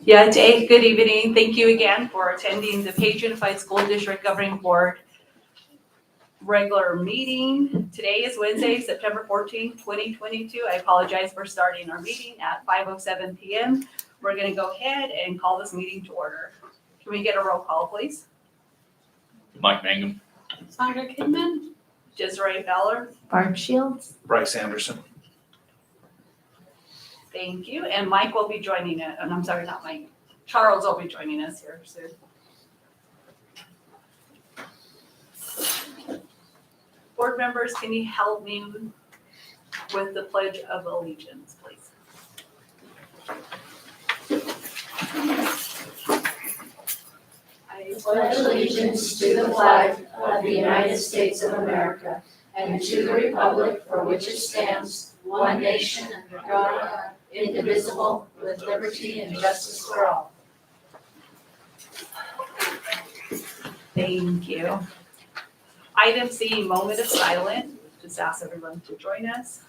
Yeah, Jay, good evening. Thank you again for attending the Page Unified School District Governing Board regular meeting. Today is Wednesday, September 14th, 2022. I apologize for starting our meeting at 5:07 p.m. We're going to go ahead and call this meeting to order. Can we get a roll call, please? Mike Mangum. Sandra Kidman. Desiree Fowler. Barb Shields. Bryce Anderson. Thank you. And Mike will be joining us. And I'm sorry, not Mike. Charles will be joining us here soon. Board members, can you help me with the Pledge of Allegiance, please? I pledge allegiance to the flag of the United States of America and to the republic for which it stands, one nation under God, indivisible, with liberty and justice for all. Thank you. Item C, moment of silence. Just ask everyone to join us.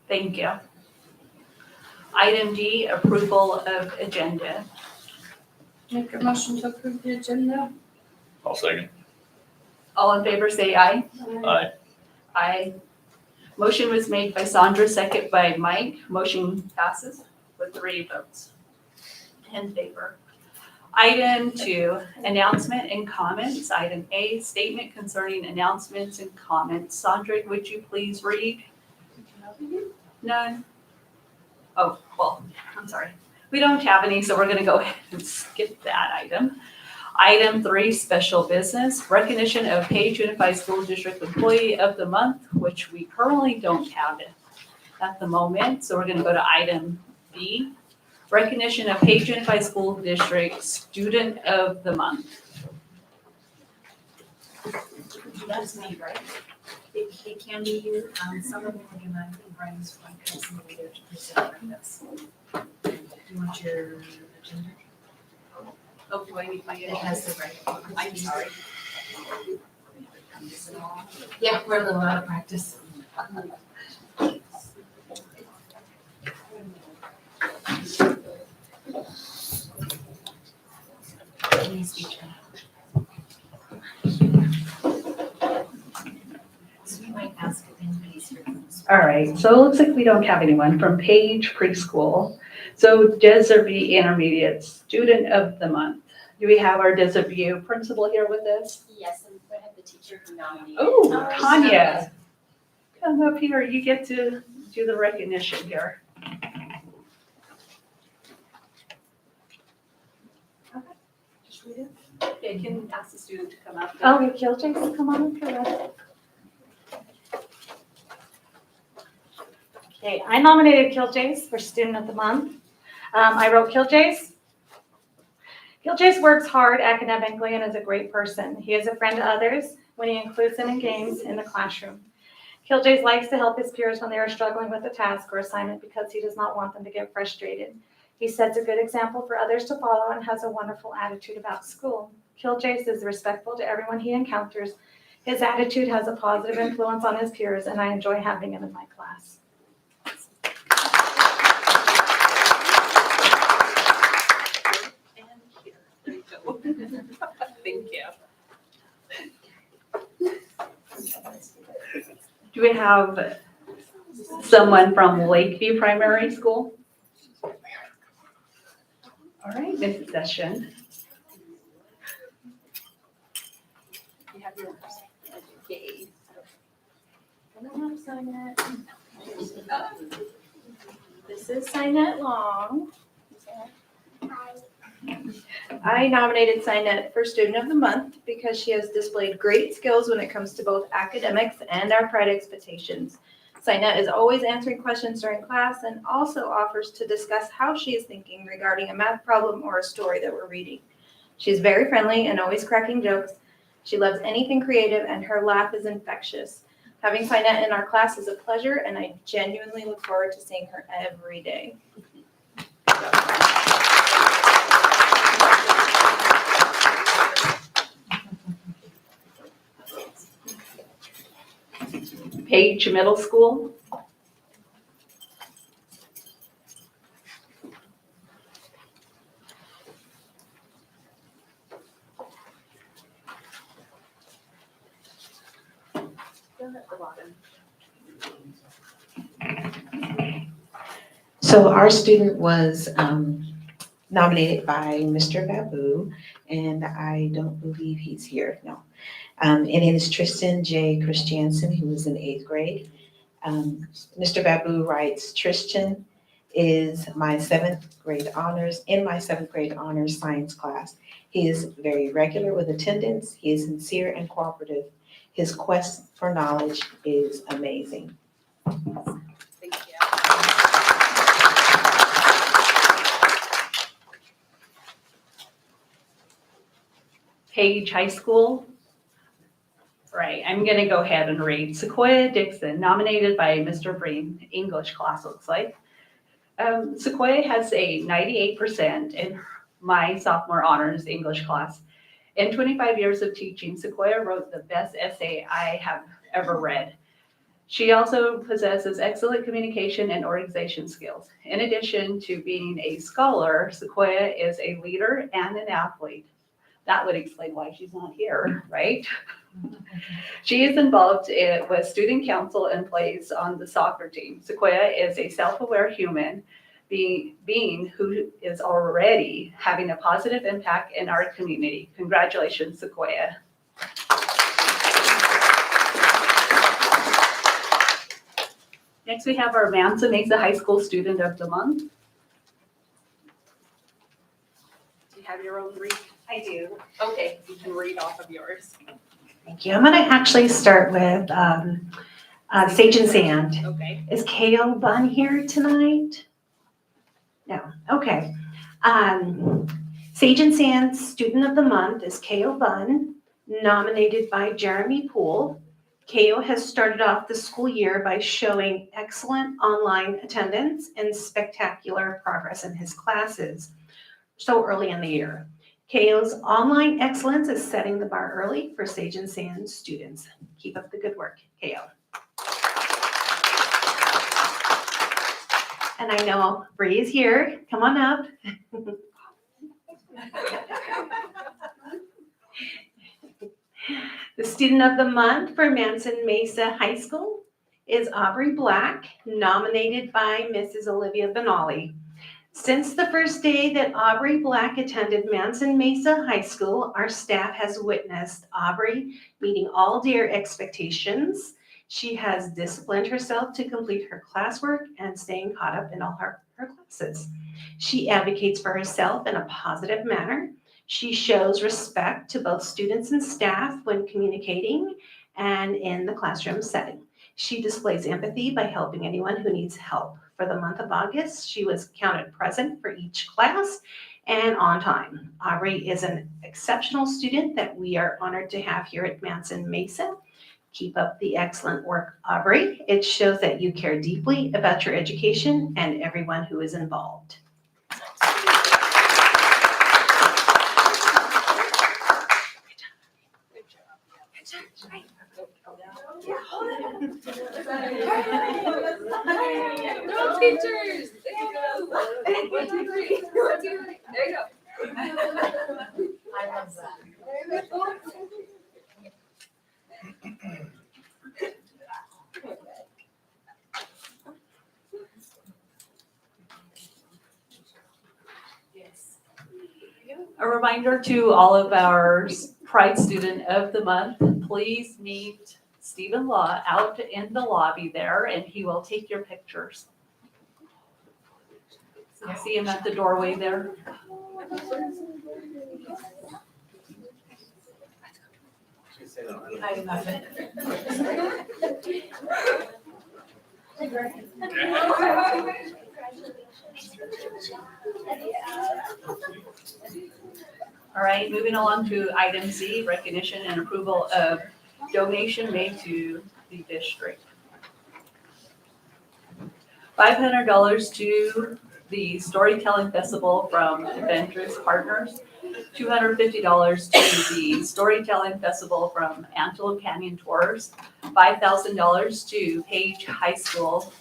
Thank you. Item D, approval of agenda. Make a motion to approve the agenda. I'll second. All in favor, say aye. Aye. Aye. Motion was made by Sandra, second by Mike. Motion passes with 3 votes in favor. Item 2, announcement and comments. Item A, statement concerning announcements and comments. Sandra, would you please read? None? Oh, well, I'm sorry. We don't have any, so we're going to go ahead and skip that item. Item 3, special business, recognition of Page Unified School District Employee of the Month, which we currently don't have at the moment. So we're going to go to item B, recognition of Page Unified School District Student of the Month. That's me, right? It can be you, some of them are gonna, I think Brian's going to come over there to present this. Do you want your agenda? Oh, do I need my? It has the right. I'm sorry. Yeah, we're a little out of practice. So we might ask if anybody's here. All right, so it looks like we don't have anyone from Page Preschool. So Desiree Intermediate Student of the Month. Do we have our Desiree principal here with us? Yes, and I have the teacher who nominated. Oh, Tanya. Come up here, you get to do the recognition here. Just read it. Yeah, you can ask the student to come up. Oh, Killjays, come on up here. Okay, I nominated Killjays for Student of the Month. I wrote Killjays. Killjays works hard academically and is a great person. He is a friend to others when he includes them in games in the classroom. Killjays likes to help his peers when they are struggling with a task or assignment because he does not want them to get frustrated. He sets a good example for others to follow and has a wonderful attitude about school. Killjays is respectful to everyone he encounters. His attitude has a positive influence on his peers, and I enjoy having him in my class. And here, there you go. Thank you. Do we have someone from Lakeview Primary School? All right, Mrs. Session. You have yours. Yay. I don't have Sinet. This is Sinet Long. I nominated Sinet for Student of the Month because she has displayed great skills when it comes to both academics and our Pride expectations. Sinet is always answering questions during class and also offers to discuss how she is thinking regarding a math problem or a story that we're reading. She is very friendly and always cracking jokes. She loves anything creative and her laugh is infectious. Having Sinet in our class is a pleasure and I genuinely look forward to seeing her every day. Page Middle School. So our student was nominated by Mr. Babu, and I don't believe he's here, no. And it is Tristan J. Christiansen, who was in 8th grade. Mr. Babu writes, Tristan is my 7th grade honors, in my 7th grade honors science class. He is very regular with attendance. He is sincere and cooperative. His quest for knowledge is amazing. Thank you. Page High School. Right, I'm gonna go ahead and read. Sequoia Dixon, nominated by Mr. Breen, English class looks like. Sequoia has a 98% in my sophomore honors English class. In 25 years of teaching, Sequoia wrote the best essay I have ever read. She also possesses excellent communication and organization skills. In addition to being a scholar, Sequoia is a leader and an athlete. That would explain why she's not here, right? She is involved with student council and plays on the soccer team. Sequoia is a self-aware human being who is already having a positive impact in our community. Congratulations, Sequoia. Next, we have our Manson Mesa High School Student of the Month. Do you have your own read? I do. Okay, you can read off of yours. Thank you. I'm going to actually start with Sage and Sand. Okay. Is K.O. Bunn here tonight? No. Okay. Sage and Sand Student of the Month is K.O. Bunn, nominated by Jeremy Poole. K.O. has started off the school year by showing excellent online attendance and spectacular progress in his classes so early in the year. K.O.'s online excellence is setting the bar early for Sage and Sand students. Keep up the good work, K.O. And I know Bree is here. Come on up. The Student of the Month for Manson Mesa High School is Aubrey Black, nominated by Mrs. Olivia Benali. Since the first day that Aubrey Black attended Manson Mesa High School, our staff has witnessed Aubrey meeting all their expectations. She has disciplined herself to complete her classwork and staying caught up in all her classes. She advocates for herself in a positive manner. She shows respect to both students and staff when communicating and in the classroom setting. She displays empathy by helping anyone who needs help. For the month of August, she was counted present for each class and on time. Aubrey is an exceptional student that we are honored to have here at Manson Mesa. Keep up the excellent work, Aubrey. It shows that you care deeply about your education and everyone who is involved. No pictures. There you go. 1, 2, 3. 1, 2, 3. There you go. I love that. Yes. A reminder to all of our Pride Student of the Month, please meet Stephen Law out in the lobby there, and he will take your pictures. So you see him at the doorway there. I love it. All right, moving along to item C, recognition and approval of donation made to the district. $500 to the Storytelling Festival from Adventurous Partners. $250 to the Storytelling Festival from Antelope Canyon Tours, $5,000 to Page High School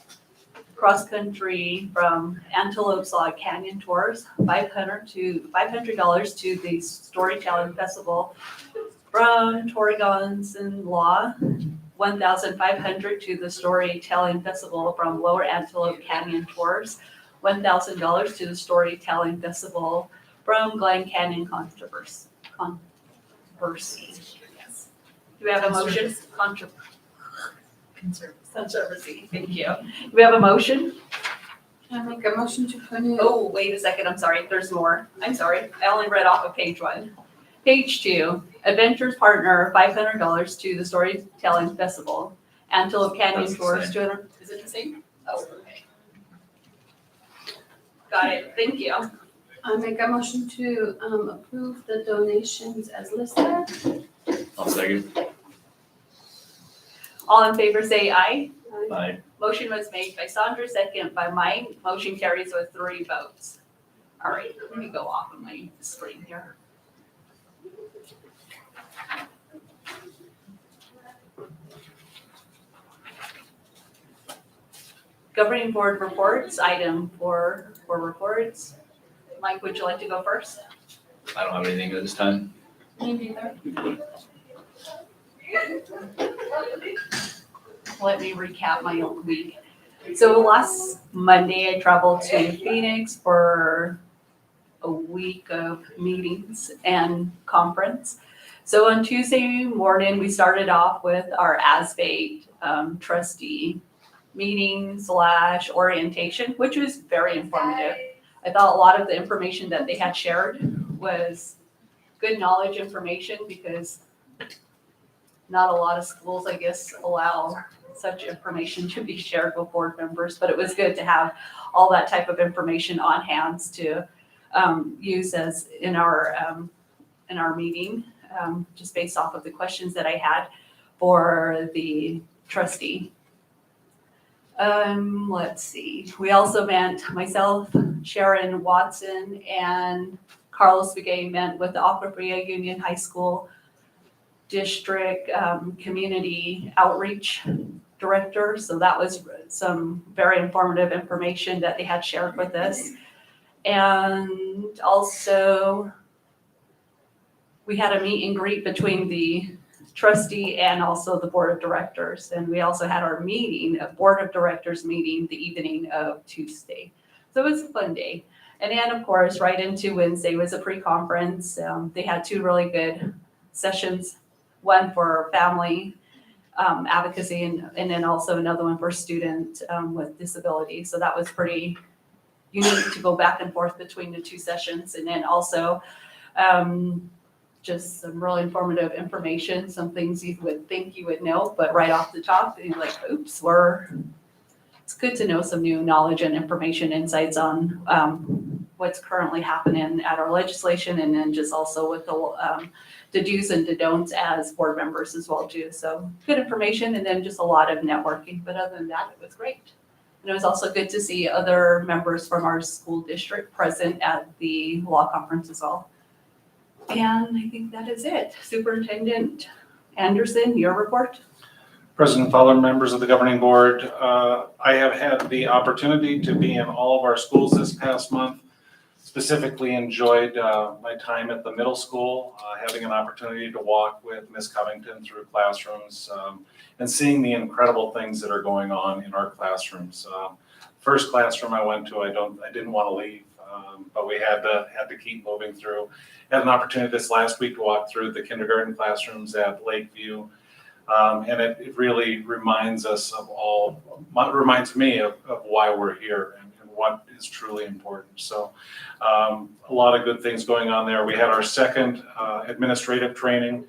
cross country from Antelope Slot Canyon Tours, $500 to the Storytelling Festival from Torregons and Law, $1,500 to the Storytelling Festival from Lower Antelope Canyon Tours, $1,000 to the Storytelling Festival from Glen Canyon Controversy. Yes. Do we have a motion? Controversy, thank you. Do we have a motion? I make a motion to put it. Oh, wait a second, I'm sorry, there's more. I'm sorry, I only read off of page 1. Page 2, Adventures Partner, $500 to the Storytelling Festival. Antelope Canyon That's the Tours, same. 200, is it the same? Oh, okay. Got it, thank you. I make a motion to approve the donations as listed. I'll second. All in favor say aye. Aye. Motion was made by Sandra, second by Mike. Motion carries with 3 votes. All right, let me go off of my screen here. Governing board reports, item for reports. Mike, would you like to go first? I don't have anything at this time. Me neither. Let me recap my own week. So last Monday, I traveled to Phoenix for a week of meetings and conference. So on Tuesday morning, we started off with our ASBATE trustee meeting / orientation, which was very informative. I thought a lot of the information that they had shared was good knowledge information because not a lot of schools, I guess, allow such information to be shared with board members, but it was good to have all that type of information on hand to use as in our meeting, just based off of the questions that I had for the trustee. Let's see. We also met myself, Sharon Watson, and Carlos Begay met with the Agua Fria Union High School District Community Outreach Director. So that was some very informative information that they had shared with us. And also, we had a meet and greet between the trustee and also the board of directors. And we also had our meeting, a board of directors meeting the evening of Tuesday. So it was a fun day. And then, of course, right into Wednesday was a pre-conference. They had 2 really good sessions, one for family advocacy and then also another one for student with disability. So that was pretty unique to go back and forth between the 2 sessions. And then also just some really informative information, some things you would think you would know, but right off the top, you're like, oops, it's good to know some new knowledge and information, insights on what's currently happening at our legislation, and then just also with the do's and the don'ts as board members as well too. So good information, and then just a lot of networking. But other than that, it was great. And it was also good to see other members from our school district present at the law conference as well. And I think that is it. Superintendent Anderson, your report. President Fowler, members of the governing board, I have had the opportunity to be in all of our schools this past month. Specifically enjoyed my time at the middle school, having an opportunity to walk with Ms. Covington through classrooms and seeing the incredible things that are going on in our classrooms. First classroom I went to, I didn't want to leave, but we had to keep moving through. Had an opportunity this last week to walk through the kindergarten classrooms at Lakeview. And it really reminds me of why we're here and what is truly important. So a lot of good things going on there. We had our second administrative training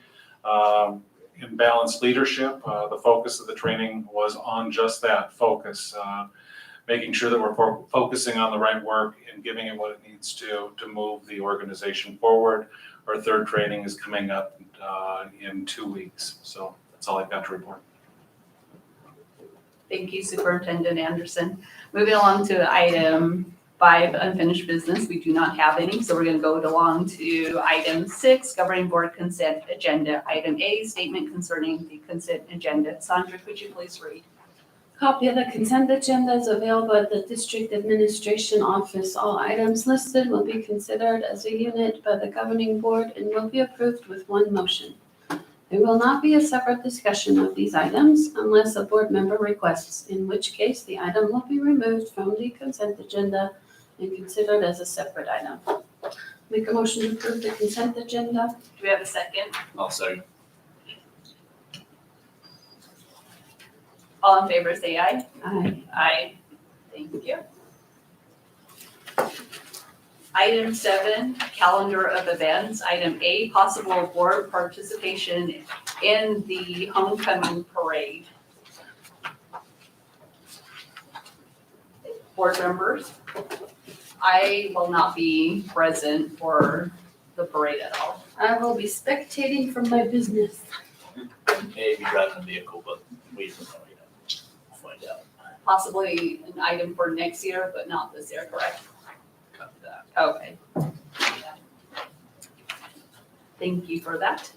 in balanced leadership. The focus of the training was on just that focus, making sure that we're focusing on the right work and giving it what it needs to move the organization forward. Our third training is coming up in 2 weeks. So that's all I've got to report. Thank you, Superintendent Anderson. Moving along to item 5, unfinished business. We do not have any, so we're going to go along to item 6, governing board consent agenda. Item A, statement concerning the consent agenda. Sandra, could you please read? Copy of the consent agenda is available at the district administration office. All items listed will be considered as a unit by the governing board and will be approved with one motion. There will not be a separate discussion of these items unless a board member requests, in which case the item will be removed from the consent agenda and considered as a separate item. Make a motion to approve the consent agenda. Do we have a second? I'll second. All in favor, say aye. Aye. Aye. Thank you. Item 7, calendar of events. Item A, possible board participation in the homecoming parade. Board members, I will not be present for the parade at all. I will be spectating from my business. Maybe driving a vehicle, but we don't know yet. We'll find out. Possibly an item for next year, but not this year, correct? Copy that. Okay. Thank you for that.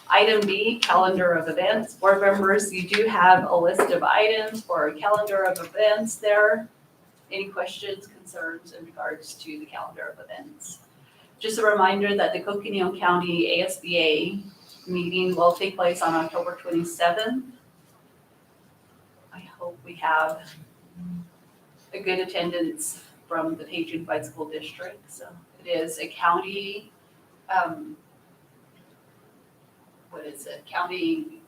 Item B, calendar of events. Board members, you do have a list of items for a calendar of events there. Any questions, concerns in regards to the calendar of events? Just a reminder that the Coconino County ASBA meeting will take place on October 27th. I hope we have a good attendance from the Page Unified School District. So it is a county, county,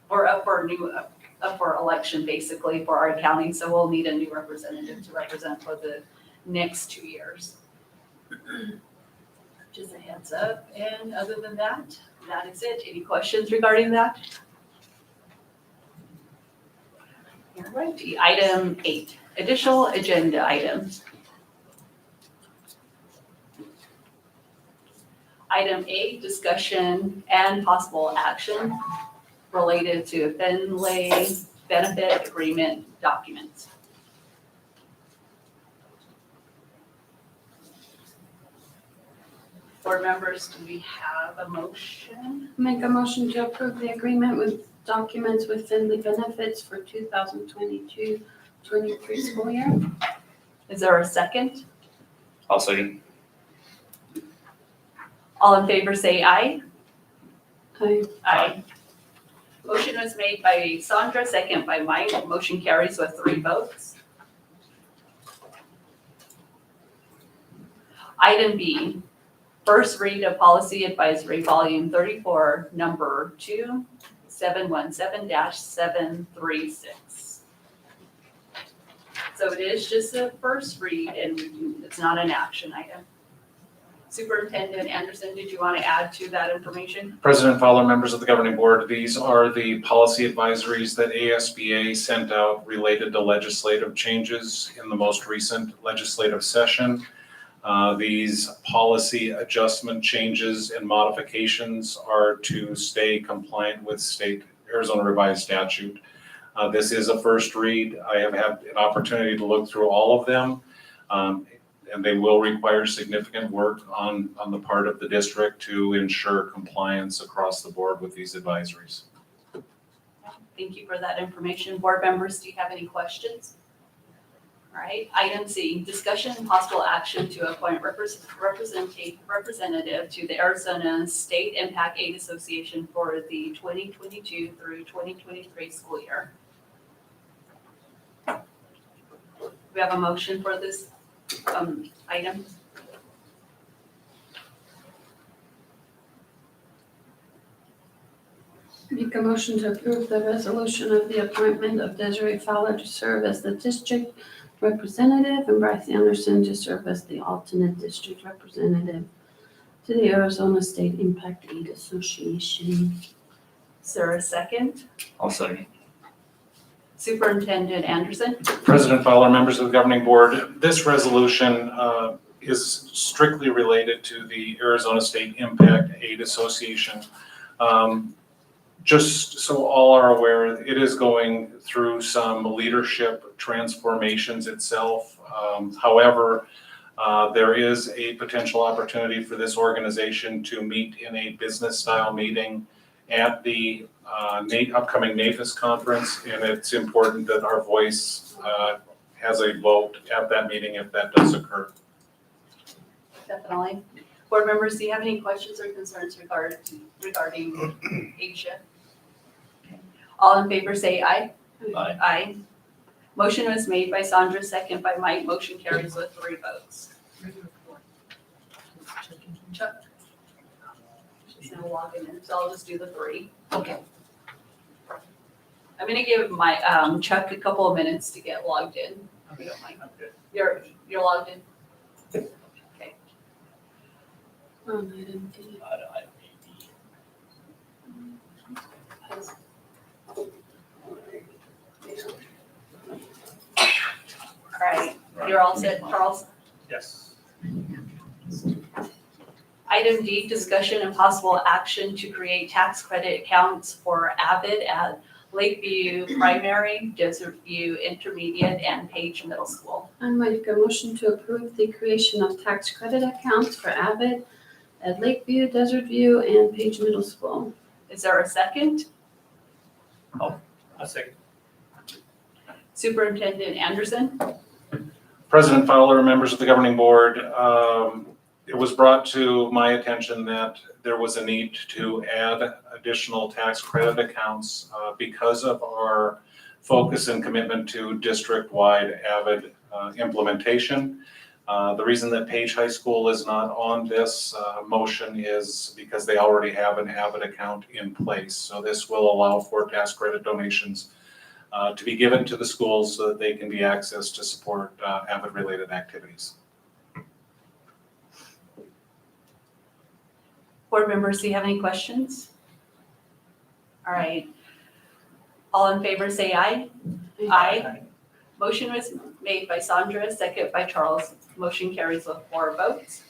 or up for election basically for our county. So we'll need a new representative to represent for the next 2 years. Just a heads up. And other than that, that is it. Any questions regarding that? All righty. Item 8, additional agenda items. Item 8, discussion and possible action related to Finlay benefit agreement documents. Board members, do we have a motion? Make a motion to approve the agreement with documents with Finley benefits for 2022-23 school year. Is there a second? I'll second. All in favor say aye. Aye. Aye. Motion was made by Sandra, second by Mike. Motion carries with 3 votes. Item B, first read of policy advisory volume 34, number 2717-736. So it is just a first read and it's not an action item. Superintendent Anderson, did you want to add to that information? President Fowler, members of the governing board, these are the policy advisories that ASBA sent out related to legislative changes in the most recent legislative session. These policy adjustment changes and modifications are to stay compliant with state Arizona revised statute. This is a first read. I have had an opportunity to look through all of them. And they will require significant work on the part of the district to ensure compliance across the board with these advisories. Thank you for that information. Board members, do you have any questions? All right, item C, discussion and possible action to appoint representative to the Arizona State Impact Aid Association for the 2022 through 2023 school year. We have a motion for this item. Make a motion to approve the resolution of the appointment of Desiree Fowler to serve as the district representative and Bryce Anderson to serve as the alternate district representative to the Arizona State Impact Aid Association. Is there a second? I'll second. Superintendent Anderson? President Fowler, members of the governing board, this resolution is strictly related to the Arizona State Impact Aid Association. Just so all are aware, it is going through some leadership transformations itself. However, there is a potential opportunity for this organization to meet in a business-style meeting at the upcoming NAFIS conference, and it's important that our voice has a vote at that meeting if that does occur. Definitely. Board members, do you have any questions or concerns regarding Asia? All in favor say aye. Aye. Aye. Motion was made by Sandra, second by Mike. Motion carries with 3 votes. Chuck? She's now logging in, so I'll just do the 3. Okay. I'm gonna give my, Chuck a couple of minutes to get logged in, if you don't mind. Okay. You're logged in? Okay. I don't need All right, you're all set, Charles? Yes. Item D, discussion and possible action to create tax credit accounts for Avid at Lakeview Primary, Desert View Intermediate, and Page Middle School. I make a motion to approve the creation of tax credit accounts for Avid at Lakeview, Desert View, and Page Middle School. Is there a second? A second. Superintendent Anderson? President Fowler, members of the governing board, it was brought to my attention that there was a need to add additional tax credit accounts because of our focus and commitment to district-wide Avid implementation. The reason that Page High School is not on this motion is because they already have an Avid account in place. So this will allow for tax credit donations to be given to the schools so that they can be accessed to support Avid-related activities. Board members, do you have any questions? All right. All in favor say aye. Aye. Motion was made by Sandra, second by Charles. Motion carries with 4 votes.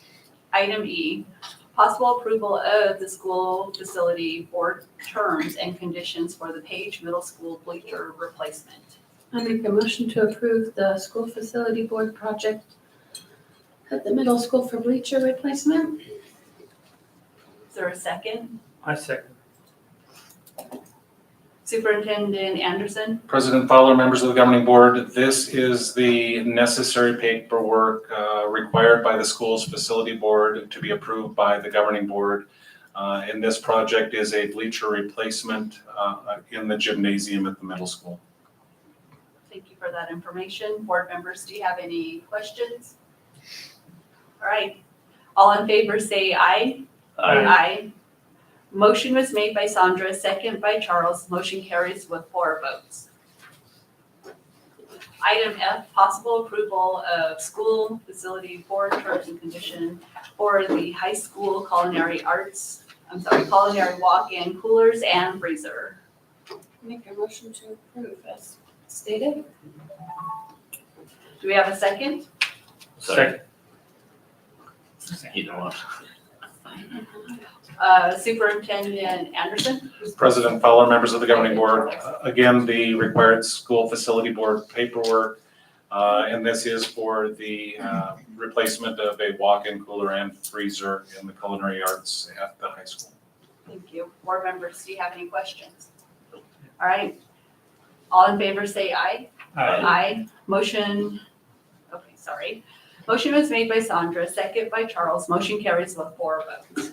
Item E, possible approval of the school facility board terms and conditions for the Page Middle School bleacher replacement. I make a motion to approve the school facility board project at the middle school for bleacher replacement. Is there a second? I second. Superintendent Anderson? President Fowler, members of the governing board, this is the necessary paperwork required by the school's facility board to be approved by the governing board. And this project is a bleacher replacement in the gymnasium at the middle school. Thank you for that information. Board members, do you have any questions? All right. All in favor say aye. Aye. Motion was made by Sandra, second by Charles. Motion carries with 4 votes. Item F, possible approval of school facility board terms and condition for the high school culinary walk-in coolers and freezer. Make a motion to approve as stated. Do we have a second? Second. Either one. Superintendent Anderson? President Fowler, members of the governing board, again, the required school facility board paperwork, and this is for the replacement of a walk-in cooler and freezer in the culinary arts at the high school. Thank you. Board members, do you have any questions? All right. All in favor say aye. Aye. Motion was made by Sandra, second by Charles. Motion carries with 4 votes.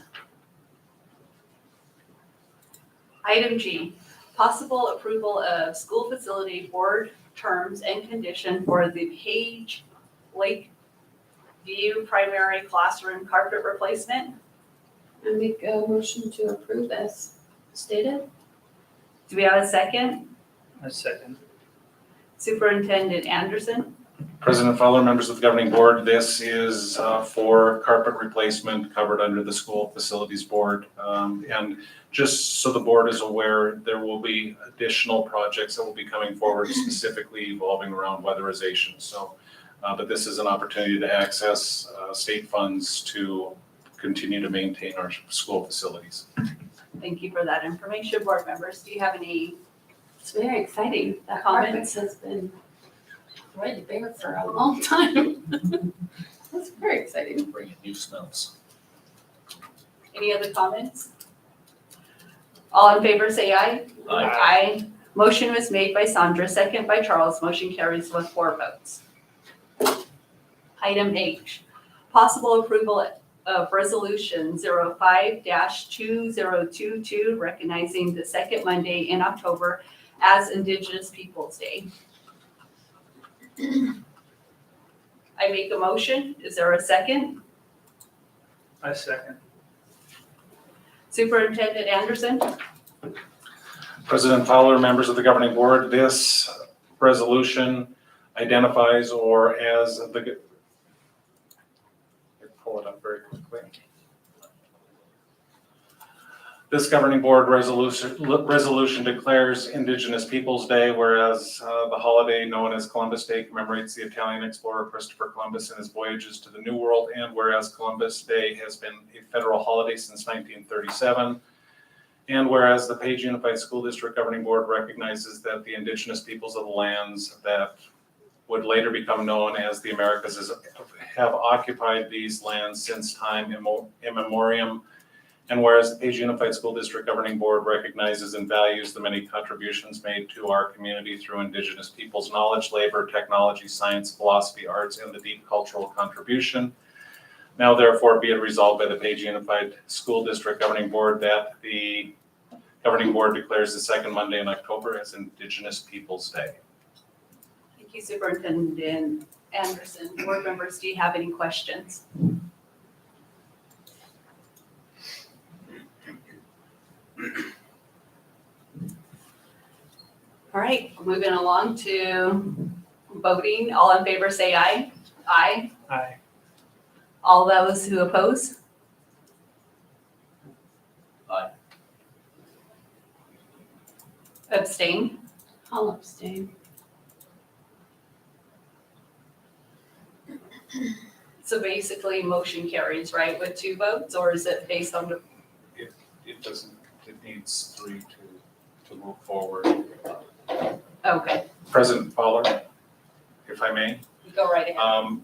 Item G, possible approval of school facility board terms and condition for the Page Lakeview primary classroom carpet replacement. I make a motion to approve as stated. Do we have a second? A second. Superintendent Anderson? President Fowler, members of the governing board, this is for carpet replacement covered under the school facilities board. And just so the board is aware, there will be additional projects that will be coming forward specifically evolving around weatherization. So, but this is an opportunity to access state funds to continue to maintain our school facilities. Thank you for that information. Board members, do you have any It's very exciting. That Comments? carpet has been right there for a long time. That's very exciting. Bringing new smells. Any other comments? All in favor, say aye. Aye. Motion was made by Sandra, second by Charles. Motion carries with 4 votes. Item H, possible approval of resolution 05-2022, recognizing the second Monday in October as Indigenous Peoples' Day. I make a motion. Is there a second? I second. Superintendent Anderson? President Fowler, members of the governing board, this resolution identifies or as the, pull it up very quickly. This governing board resolution declares Indigenous Peoples' Day, whereas the holiday known as Columbus Day commemorates the Italian explorer Christopher Columbus and his voyages to the New World, and whereas Columbus Day has been a federal holiday since 1937. And whereas the Page Unified School District Governing Board recognizes that the indigenous peoples of the lands that would later become known as the Americas have occupied these lands since time immemorial. And whereas the Page Unified School District Governing Board recognizes and values the many contributions made to our community through indigenous peoples' knowledge, labor, technology, science, philosophy, arts, and the deep cultural contribution. Now therefore be it resolved by the Page Unified School District Governing Board that the Governing Board declares the second Monday in October as Indigenous Peoples' Day. Thank you, Superintendent Anderson. Board members, do you have any questions? All right, moving along to voting. All in favor, say aye. Aye. Aye. All those who oppose? Aye. Abstain? I'll abstain. So basically, motion carries, right, with 2 votes, or is it based on the, It doesn't, it needs 3 to move forward. okay, President Fowler, if I may. go right ahead.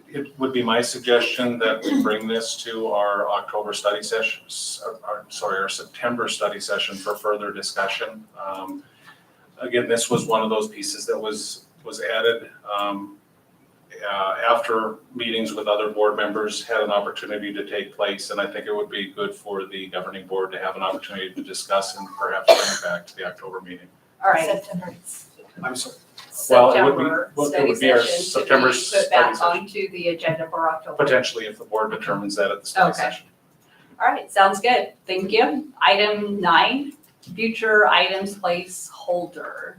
It would be my suggestion that we bring this to our October study sessions, our September study session for further discussion. Again, this was one of those pieces that was added after meetings with other board members had an opportunity to take place, and I think it would be good for the governing board to have an opportunity to discuss and perhaps bring it back to the October meeting. All right. September. I'm sorry. Well, it would be- September well, it study would be our session to September be put back study session. onto the agenda for October. Potentially, if the board determines that at the study Okay. session. All right, sounds good. Thank you. Item 9, future items placeholder.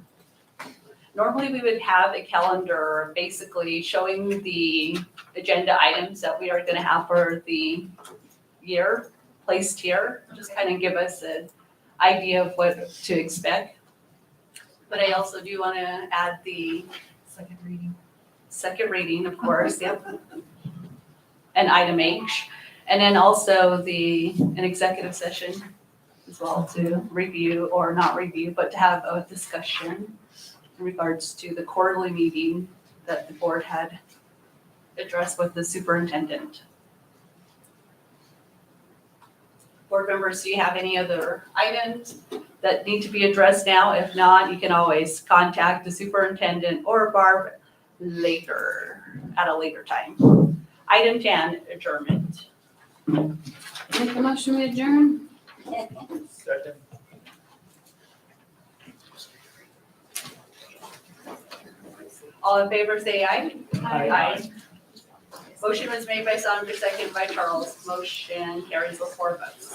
Normally, we would have a calendar basically showing the agenda items that we are going to have for the year placed here. Just kind of give us an idea of what to expect. But I also do want to add the second reading, of course, yep. And item H. And then also an executive session as well to review, or not review, but to have a discussion in regards to the quarterly meeting that the board had addressed with the superintendent. Board members, do you have any other items that need to be addressed now? If not, you can always contact the superintendent or Barb later, at a later time. Item 10, adjournment. Make a motion, we adjourn? Second. All in favor, say aye. Aye. Motion was made by Sandra, second by Charles. Motion carries with 4 votes.